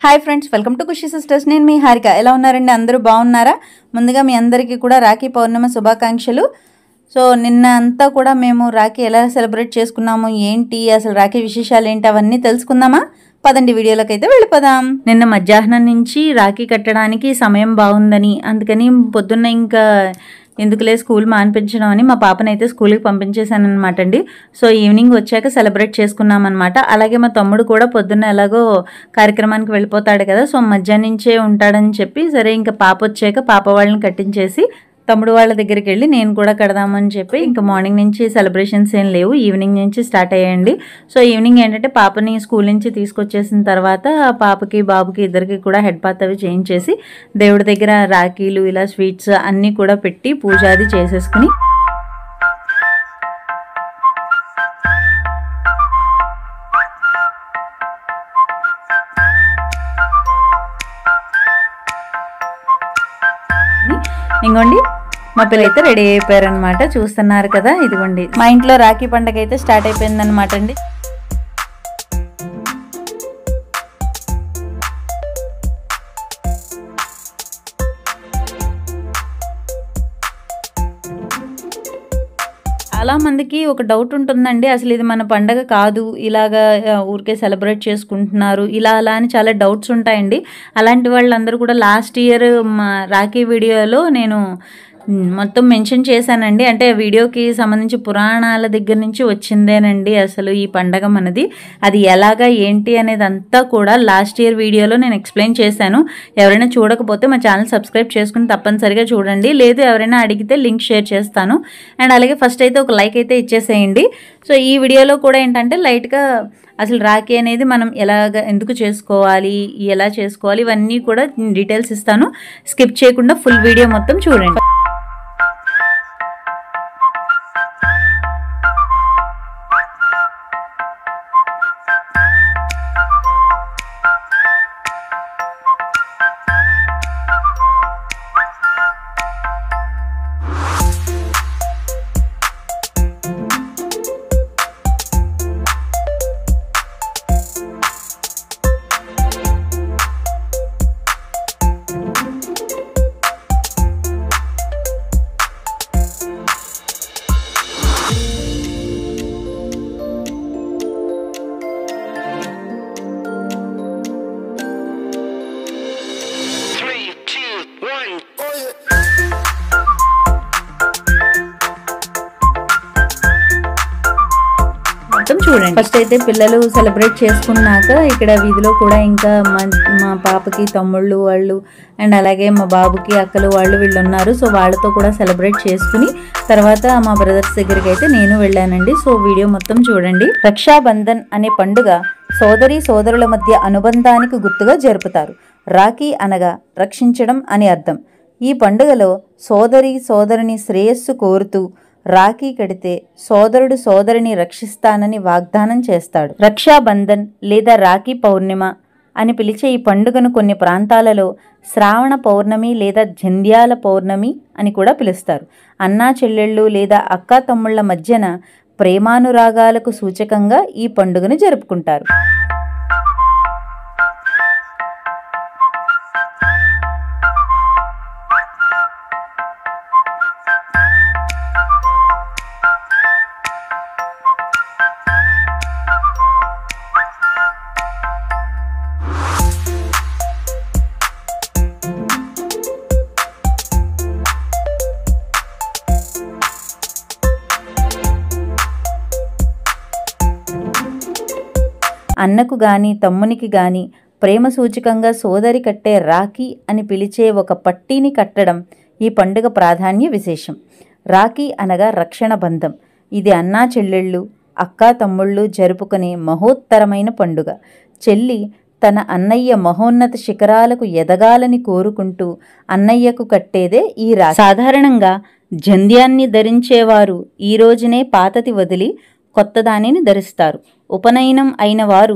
Hi friends, welcome to Khushi sisters. నేను మీ హారిక. ఎలా ఉన్నారండి? అందరూ బాగున్నారా? ముందుగా మీ అందరికీ కూడా రాఖీ పౌర్ణమి శుభాకాంక్షలు. సో నిన్న అంతా కూడా మేము రాఖీ ఎలా సెలబ్రేట్ చేసుకున్నాము, ఏంటి అసలు రాఖీ విశేషాలు ఏంటి అవన్నీ తెలుసుకుందామా? పదండి వీడియోలోకి అయితే వెళ్ళిపోదాం. నిన్న మధ్యాహ్నం నుంచి రాఖీ కట్టడానికి సమయం బాగుందని, అందుకని పొద్దున్న ఇంకా ఎందుకులే స్కూల్ మానిపించడం అని మా పాపనైతే స్కూల్కి పంపించేశాను అనమాట అండి. సో ఈవినింగ్ వచ్చాక సెలబ్రేట్ చేసుకున్నాం అనమాట. అలాగే మా తమ్ముడు కూడా పొద్దున్న ఎలాగో కార్యక్రమానికి వెళ్ళిపోతాడు కదా, సో మధ్యాహ్నం నుంచే ఉంటాడని చెప్పి సరే ఇంకా పాప వచ్చాక పాప వాళ్ళని కట్టించేసి తమ్ముడు వాళ్ళ దగ్గరికి వెళ్ళి నేను కూడా కడదామని చెప్పి ఇంకా మార్నింగ్ నుంచి సెలబ్రేషన్స్ ఏం లేవు, ఈవినింగ్ నుంచి స్టార్ట్ అయ్యాయండి. సో ఈవినింగ్ ఏంటంటే పాపని స్కూల్ నుంచి తీసుకొచ్చేసిన తర్వాత పాపకి బాబుకి ఇద్దరికి కూడా హెడ్ బాత్ అవి చేయించేసి దేవుడి దగ్గర రాఖీలు ఇలా స్వీట్స్ అన్నీ కూడా పెట్టి పూజ అది చేసేసుకుని ఇంకోండి మా పిల్లయితే రెడీ అయిపోయారనమాట. చూస్తున్నారు కదా, ఇదిగోండి మా ఇంట్లో రాఖీ పండుగ అయితే స్టార్ట్ అయిపోయిందనమాట అండి. చాలా మందికి ఒక డౌట్ ఉంటుందండి, అసలు ఇది మన పండగ కాదు, ఇలాగా ఊరికే సెలబ్రేట్ చేసుకుంటున్నారు ఇలా అలా అని చాలా డౌట్స్ ఉంటాయండి. అలాంటి వాళ్ళందరూ కూడా లాస్ట్ ఇయర్ మా రాఖీ వీడియోలో నేను మొత్తం మెన్షన్ చేశానండి. అంటే వీడియోకి సంబంధించి పురాణాల దగ్గర నుంచి వచ్చిందేనండి అసలు ఈ పండగ మనది. అది ఎలాగా ఏంటి అనేది అంతా కూడా లాస్ట్ ఇయర్ వీడియోలో నేను ఎక్స్ప్లెయిన్ చేశాను. ఎవరైనా చూడకపోతే మా ఛానల్ సబ్స్క్రైబ్ చేసుకుని తప్పనిసరిగా చూడండి, లేదు ఎవరైనా అడిగితే లింక్ షేర్ చేస్తాను. అండ్ అలాగే ఫస్ట్ అయితే ఒక లైక్ అయితే ఇచ్చేసేయండి. సో ఈ వీడియోలో కూడా ఏంటంటే లైట్గా అసలు రాఖీ అనేది మనం ఎలాగ ఎందుకు చేసుకోవాలి, ఎలా చేసుకోవాలి ఇవన్నీ కూడా డీటెయిల్స్ ఇస్తాను. స్కిప్ చేయకుండా ఫుల్ వీడియో మొత్తం చూడండి. చూడండి, ఫస్ట్ అయితే పిల్లలు సెలబ్రేట్ చేసుకున్నాక ఇక్కడ వీధిలో కూడా ఇంకా మా పాపకి తమ్ముళ్ళు వాళ్ళు అండ్ అలాగే మా బాబుకి అక్కలు వాళ్ళు వీళ్ళు ఉన్నారు. సో వాళ్ళతో కూడా సెలబ్రేట్ చేసుకుని తర్వాత మా బ్రదర్స్ దగ్గరికి అయితే నేను వెళ్ళానండి. సో వీడియో మొత్తం చూడండి. రక్షాబంధన్ అనే పండుగ సోదరి సోదరుల మధ్య అనుబంధానికి గుర్తుగా జరుపుతారు. రాఖీ అనగా రక్షించడం అని అర్థం. ఈ పండుగలో సోదరిని శ్రేయస్సు కోరుతూ రాఖీ కడితే సోదరుడు సోదరిని రక్షిస్తానని వాగ్దానం చేస్తాడు. రక్షాబంధన్ లేదా రాఖీ పౌర్ణిమ అని పిలిచే ఈ పండుగను కొన్ని ప్రాంతాలలో శ్రావణ పౌర్ణమి లేదా జంధ్యాల పౌర్ణమి అని కూడా పిలుస్తారు. అన్నా చెల్లెళ్ళు లేదా అక్కా తమ్ముళ్ల మధ్యన ప్రేమానురాగాలకు సూచకంగా ఈ పండుగను జరుపుకుంటారు. అన్నకు గాని తమ్మునికి గాని ప్రేమ సూచకంగా సోదరి కట్టే రాఖీ అని పిలిచే ఒక పట్టీని కట్టడం ఈ పండుగ ప్రాధాన్య విశేషం. రాఖీ అనగా రక్షణ బంధం. ఇది అన్నా చెల్లెళ్ళు అక్కా తమ్ముళ్ళు జరుపుకునే మహోత్తరమైన పండుగ. చెల్లి తన అన్నయ్య మహోన్నత శిఖరాలకు ఎదగాలని కోరుకుంటూ అన్నయ్యకు కట్టేదే ఈ రాఖీ. సాధారణంగా జంధ్యాన్ని ధరించేవారు ఈ రోజునే పాతది వదిలి కొత్తదానిని ధరిస్తారు. ఉపనయనం అయిన వారు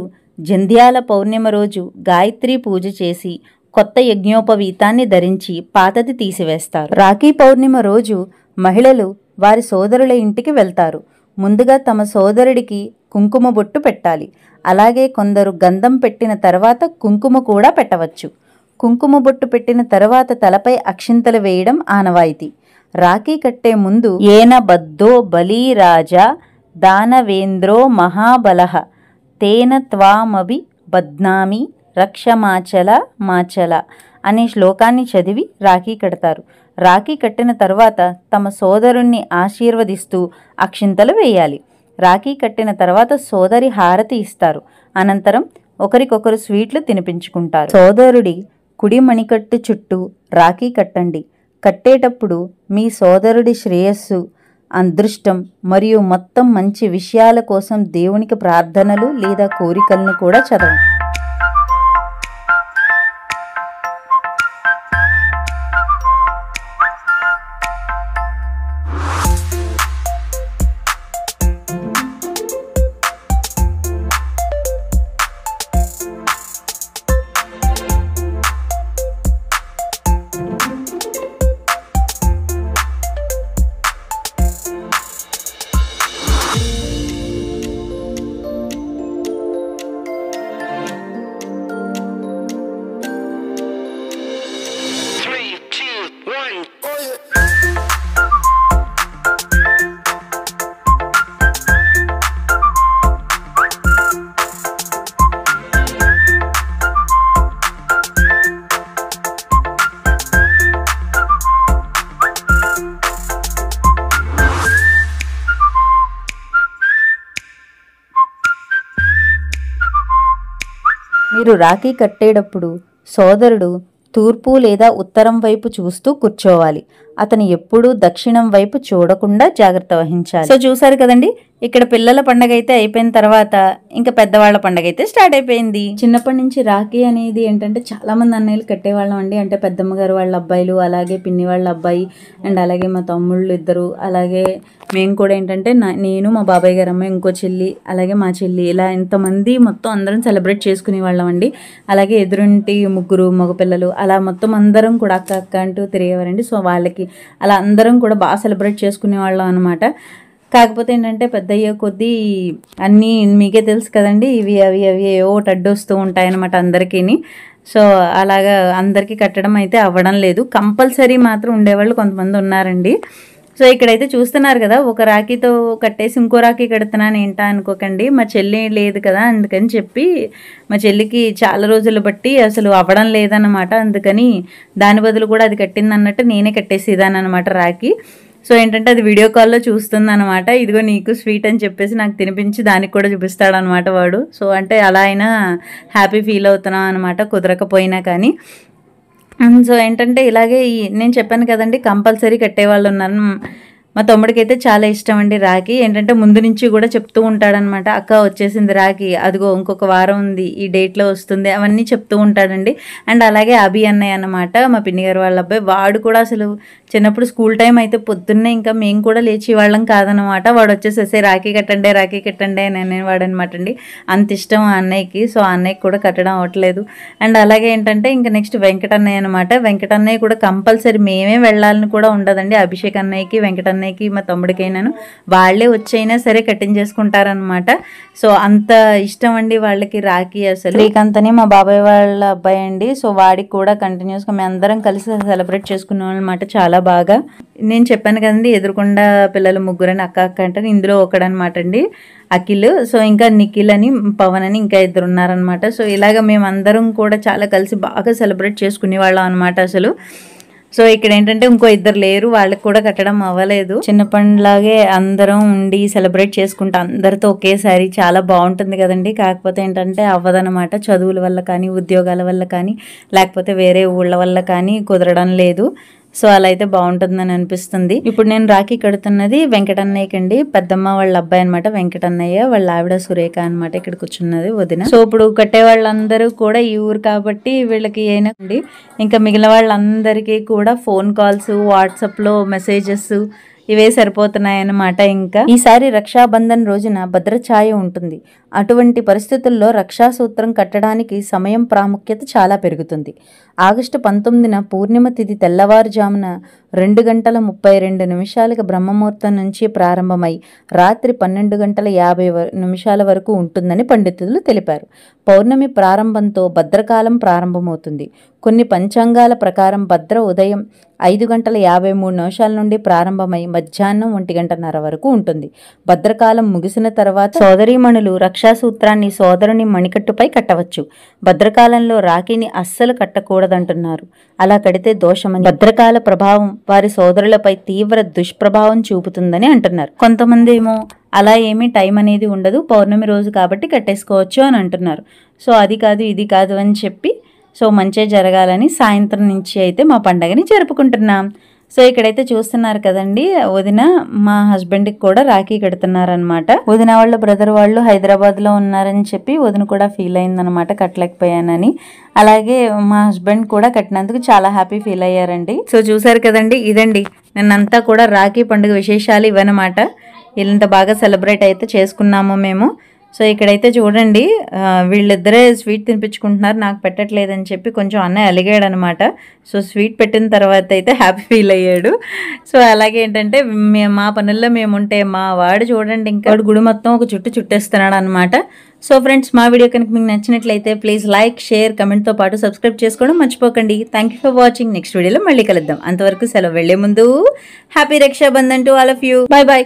జంధ్యాల పౌర్ణిమ రోజు గాయత్రి పూజ చేసి కొత్త యజ్ఞోపవీతాన్ని ధరించి పాతది తీసివేస్తారు. రాఖీ పౌర్ణిమ రోజు మహిళలు వారి సోదరుల ఇంటికి వెళ్తారు. ముందుగా తమ సోదరుడికి కుంకుమ బొట్టు పెట్టాలి. అలాగే కొందరు గంధం పెట్టిన తర్వాత కుంకుమ కూడా పెట్టవచ్చు. కుంకుమ బొట్టు పెట్టిన తర్వాత తలపై అక్షింతలు వేయడం ఆనవాయితీ. రాఖీ కట్టే ముందు ఏన బద్ధో బలీ రాజా దానవేంద్రో మహాబలః తేన త్వామభి బధ్నామి రక్షమాచల మాచల అనే శ్లోకాన్ని చదివి రాఖీ కడతారు. రాఖీ కట్టిన తర్వాత తమ సోదరుణ్ణి ఆశీర్వదిస్తూ అక్షింతలు వేయాలి. రాఖీ కట్టిన తర్వాత సోదరి హారతి ఇస్తారు. అనంతరం ఒకరికొకరు స్వీట్లు తినిపించుకుంటారు. సోదరుడి కుడి మణికట్టు చుట్టూ రాఖీ కట్టండి. కట్టేటప్పుడు మీ సోదరుడి శ్రేయస్సు, అదృష్టం మరియు మొత్తం మంచి విషయాల కోసం దేవునికి ప్రార్థనలు లేదా కోరికలను కూడా చదవండి. మీరు రాఖీ కట్టేటప్పుడు సోదరుడు తూర్పు లేదా ఉత్తరం వైపు చూస్తూ కూర్చోవాలి. అతను ఎప్పుడూ దక్షిణం వైపు చూడకుండా జాగ్రత్త వహించాలి. సో చూసారు కదండి, ఇక్కడ పిల్లల పండగ అయితే అయిపోయిన తర్వాత ఇంకా పెద్దవాళ్ళ పండగ అయితే స్టార్ట్ అయిపోయింది. చిన్నప్పటి నుంచి రాఖీ అనేది ఏంటంటే చాలా మంది అన్నయ్యలు కట్టేవాళ్ళం అండి. అంటే పెద్దమ్మ గారు వాళ్ళ అబ్బాయిలు, అలాగే పిన్ని వాళ్ళ అబ్బాయి, అండ్ అలాగే మా తమ్ముళ్ళు ఇద్దరు, అలాగే మేము కూడా ఏంటంటే నేను మా బాబాయ్ గారు అమ్మాయి, ఇంకో చెల్లి, అలాగే మా చెల్లి, ఇలా ఇంతమంది మొత్తం అందరం సెలబ్రేట్ చేసుకునే వాళ్ళం అండి. అలాగే ఎదురుంటి ముగ్గురు మగపిల్లలు, అలా మొత్తం అందరం కూడా అక్క అక్క అంటూ తిరిగేవారండి. సో వాళ్ళకి అలా అందరం కూడా బాగా సెలబ్రేట్ చేసుకునే వాళ్ళం అనమాట. కాకపోతే ఏంటంటే పెద్ద అయ్యే కొద్దీ అన్నీ మీకే తెలుసు కదండి, ఇవి అవి అవి ఏవో అడ్డొస్తూ ఉంటాయన్నమాట అందరికీ. సో అలాగా అందరికీ కట్టడం అయితే అవ్వడం లేదు. కంపల్సరీ మాత్రం ఉండేవాళ్ళు కొంతమంది ఉన్నారండి. సో ఇక్కడైతే చూస్తున్నారు కదా, ఒక రాఖీతో కట్టేసి ఇంకో రాఖీ కడుతున్నాను ఏంటా అనుకోకండి. మా చెల్లి లేదు కదా, అందుకని చెప్పి మా చెల్లికి చాలా రోజులు బట్టి అసలు అవ్వడం లేదన్నమాట. అందుకని దాని బదులు కూడా అది కట్టింది అన్నట్టు నేనే కట్టేసేదాన్ని అనమాట రాఖీ. సో ఏంటంటే అది వీడియో కాల్లో చూస్తుంది అనమాట. ఇదిగో నీకు స్వీట్ అని చెప్పేసి నాకు తినిపించి దానికి కూడా చూపిస్తాడు అనమాట వాడు. సో అంటే అలా అయినా హ్యాపీ ఫీల్ అవుతున్నాం అనమాట, కుదరకపోయినా కానీ. సో ఏంటంటే ఇలాగే నేను చెప్పాను కదండి, కంపల్సరీ కట్టేవాళ్ళు ఉన్నారు. మా తమ్ముడికి అయితే చాలా ఇష్టం అండి రాఖీ. ఏంటంటే ముందు నుంచి కూడా చెప్తూ ఉంటాడనమాట, అక్క వచ్చేసింది రాఖీ, అదిగో ఇంకొక వారం ఉంది, ఈ డేట్లో వస్తుంది, అవన్నీ చెప్తూ ఉంటాడండి. అండ్ అలాగే అభి అన్నయ్య అన్నమాట, మా పిన్ని గారు వాళ్ళ అబ్బాయి, వాడు కూడా అసలు చిన్నప్పుడు స్కూల్ టైం అయితే పొద్దున్నే ఇంకా మేము కూడా లేచి వాళ్ళం కాదనమాట. వాడు వచ్చేసేసి రాఖీ కట్టండి అని అనేవాడు అనమాట అండి. అంత ఇష్టం ఆ అన్నయ్యకి. సో ఆ అన్నయ్యకి కూడా కట్టడం అవ్వట్లేదు. అండ్ అలాగే ఏంటంటే ఇంకా నెక్స్ట్ వెంకటన్నయ్య అనమాట. వెంకటన్నయ్య కూడా కంపల్సరీ మేమే వెళ్ళాలని కూడా ఉండదండి. అభిషేక్ అన్నయ్యకి, వెంకటన్నయ్యకి, మా తమ్ముడికైనాను వాళ్ళే వచ్చైనా సరే కట్టించేసుకుంటారనమాట. సో అంత ఇష్టం అండి వాళ్ళకి రాఖీ. అసలు శ్రీకాంత్ అని మా బాబాయ్ వాళ్ళ అబ్బాయి అండి. సో వాడికి కూడా కంటిన్యూస్గా మేము అందరం కలిసి సెలబ్రేట్ చేసుకున్నాం అనమాట చాలా బాగా. నేను చెప్పాను కదండి, ఎదురుకొండ పిల్లలు ముగ్గురని అక్క అక్క అంటే ఇందులో ఒకడనమాట అండి అఖిల్. సో ఇంకా నిఖిల్ అని, పవన్ అని ఇంకా ఇద్దరు ఉన్నారనమాట. సో ఇలాగ మేమందరం కూడా చాలా కలిసి బాగా సెలబ్రేట్ చేసుకునే వాళ్ళం అనమాట అసలు. సో ఇక్కడ ఏంటంటే ఇంకో ఇద్దరు లేరు, వాళ్ళకి కూడా కట్టడం అవ్వలేదు. చిన్నప్పటిలాగే అందరం ఉండి సెలబ్రేట్ చేసుకుంటా అందరితో ఒకేసారి చాలా బాగుంటుంది కదండి. కాకపోతే ఏంటంటే అవ్వదనమాట, చదువుల వల్ల కానీ, ఉద్యోగాల వల్ల కానీ, లేకపోతే వేరే ఊళ్ళ వల్ల కానీ కుదరడం లేదు. సో అలా అయితే బాగుంటుందని అనిపిస్తుంది. ఇప్పుడు నేను రాఖీ కడుతున్నది వెంకటన్నయ్యకి అండి, పెద్దమ్మ వాళ్ళ అబ్బాయి అనమాట వెంకటన్నయ్య, వాళ్ళ ఆవిడ సురేఖ అనమాట ఇక్కడ కూర్చున్నది వదిన. సో ఇప్పుడు కట్టే వాళ్ళందరూ కూడా ఈ ఊరు కాబట్టి వీళ్ళకి అయినా అండి, ఇంకా మిగిలిన వాళ్ళందరికీ కూడా ఫోన్ కాల్స్, వాట్సాప్లో మెసేజెస్ ఇవే సరిపోతున్నాయన్నమాట. ఇంకా ఈసారి రక్షాబంధన్ రోజున భద్రఛాయ ఉంటుంది. అటువంటి పరిస్థితుల్లో రక్షాసూత్రం కట్టడానికి సమయం ప్రాముఖ్యత చాలా పెరుగుతుంది. ఆగస్టు 19న పూర్ణిమ తిథి తెల్లవారుజామున 2:32 బ్రహ్మముహూర్తం నుంచి ప్రారంభమై రాత్రి 12:50 వరకు ఉంటుందని పండితులు తెలిపారు. పౌర్ణమి ప్రారంభంతో భద్రకాలం ప్రారంభమవుతుంది. కొన్ని పంచాంగాల ప్రకారం భద్ర ఉదయం 5:53 నుండి ప్రారంభమై మధ్యాహ్నం 1:30 వరకు ఉంటుంది. భద్రకాలం ముగిసిన తర్వాత సోదరీమణులు రక్షాసూత్రాన్ని సోదరుని మణికట్టుపై కట్టవచ్చు. భద్రకాలంలో రాఖీని అస్సలు కట్టకూడదంటున్నారు. అలా కడితే దోషమని, భద్రకాల ప్రభావం వారి సోదరులపై తీవ్ర దుష్ప్రభావం చూపుతుందని అంటున్నారు. కొంతమంది ఏమో అలా ఏమీ టైం అనేది ఉండదు, పౌర్ణమి రోజు కాబట్టి కట్టేసుకోవచ్చు అని అంటున్నారు. సో అది కాదు ఇది కాదు అని చెప్పి సో మంచి జరగాలని సాయంత్రం నుంచి అయితే మా పండగని జరుపుకుంటున్నాం. సో ఇక్కడైతే చూస్తున్నారు కదండి, వదిన మా హస్బెండ్కి కూడా రాఖీ కడుతున్నారనమాట. వదిన వాళ్ళ బ్రదర్ వాళ్ళు హైదరాబాద్లో ఉన్నారని చెప్పి వదిన కూడా ఫీల్ అయిందనమాట కట్టలేకపోయానని. అలాగే మా హస్బెండ్ కూడా కట్టినందుకు చాలా హ్యాపీ ఫీల్ అయ్యారండి. సో చూసారు కదండి, ఇదండి నిన్నంతా కూడా రాఖీ పండుగ విశేషాలు ఇవన్నమాట. ఇంత బాగా సెలబ్రేట్ అయితే చేసుకున్నాము మేము. సో ఇక్కడైతే చూడండి, వీళ్ళిద్దరే స్వీట్ తినిపించుకుంటున్నారు, నాకు పెట్టట్లేదని చెప్పి కొంచెం అన్నయ్య అలిగాడు అనమాట. సో స్వీట్ పెట్టిన తర్వాత అయితే హ్యాపీ ఫీల్ అయ్యాడు. సో అలాగే ఏంటంటే మా పనుల్లో మేముంటే మా వాడు చూడండి ఇంకా గుడి మొత్తం ఒక చుట్టేస్తున్నాడు అనమాట. సో ఫ్రెండ్స్, మా వీడియో కనుక మీకు నచ్చినట్లయితే ప్లీజ్ లైక్, షేర్, కమెంట్తో పాటు సబ్స్క్రైబ్ చేసుకోవడం మర్చిపోకండి. Thank you for watching. Next వీడియోలో మళ్ళీ కలుద్దాం. అంతవరకు సెలవు. వెళ్లే ముందు happy Rakshabandhan to all of you. Bye bye.